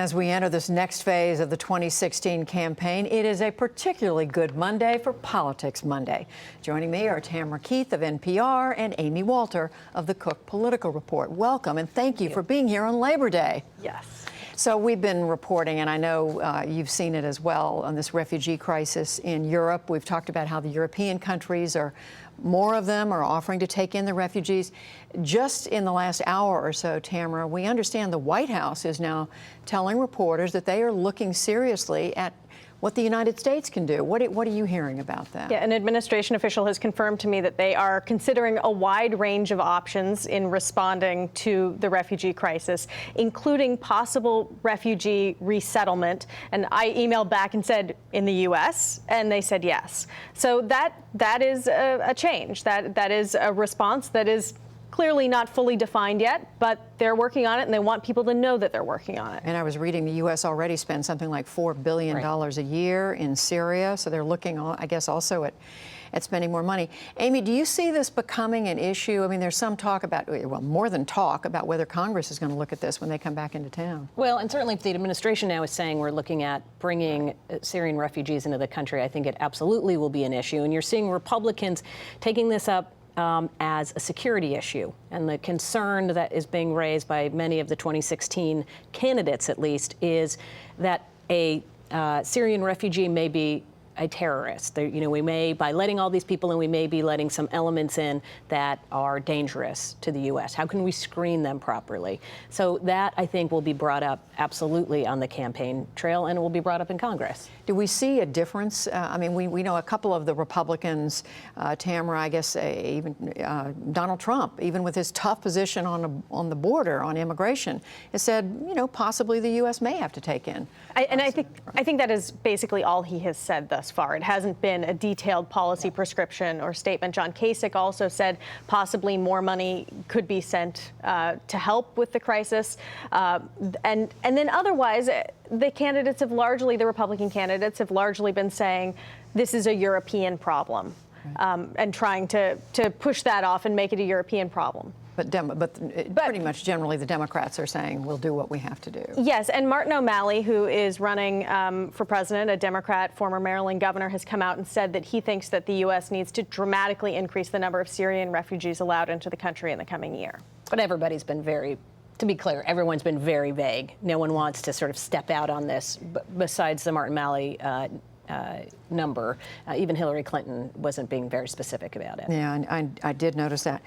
As we enter this next phase of the 2016 campaign, it is a particularly good Monday for Politics Monday. Joining me are Tamara Keith of NPR and Amy Walter of the Cook Political Report. Welcome and thank you for being here on Labor Day. Yes. So we've been reporting, and I know you've seen it as well, on this refugee crisis in Europe. We've talked about how the European countries more of them are offering to take in the refugees. Just in the last hour or so, Tamara, we understand the White House is now telling reporters that they are looking seriously at what the United States can do. What are you hearing about that? Yeah, an administration official has confirmed to me that they are considering a wide range of options in responding to the refugee crisis, including possible refugee resettlement. And I emailed back and said, in the U.S., and they said yes. So that is a change. That is a response that is clearly not fully defined yet, but they're working on it, and they want people to know that they're working on it. And I was reading the U.S. already spends something like $4 billion a year in Syria, so they're looking, I guess, also at spending more money. Amy, do you see this becoming an issue? I mean, there's some talk about, well, more than talk, about whether Congress is going to look at this when they come back into town. Well, and certainly if the administration now is saying we're looking at bringing Syrian refugees into the country, I think it absolutely will be an issue. And you're seeing Republicans taking this up as a security issue. And the concern that is being raised by many of the 2016 candidates, at least, is that a Syrian refugee may be a terrorist. We may, by letting all these people in, we may be letting some elements in that are dangerous to the U.S. How can we screen them properly? So that, I think, will be brought up absolutely on the campaign trail, and it will be brought up in Congress. Do we see a difference? I mean, we know a couple of the Republicans, Tamara, I guess even Donald Trump, even with his tough position on the border on immigration, has said, possibly the U.S. may have to take in. I think that is basically all he has said thus far. It hasn't been a detailed policy prescription or statement. John Kasich also said possibly more money could be sent to help with the crisis. And then otherwise, the Republican candidates have largely been saying this is a European problem, and trying to push that off and make it a European problem. But pretty much generally the Democrats are saying we'll do what we have to do. Yes, and Martin O'Malley, who is running for president, a Democrat, former Maryland governor, has come out and said that he thinks that the U.S. needs to dramatically increase the number of Syrian refugees allowed into the country in the coming year. But everybody's been to be clear, everyone's been very vague. No one wants to sort of step out on this, besides the Martin O'Malley number. Even Hillary Clinton wasn't being very specific about it. Yeah, I did notice that.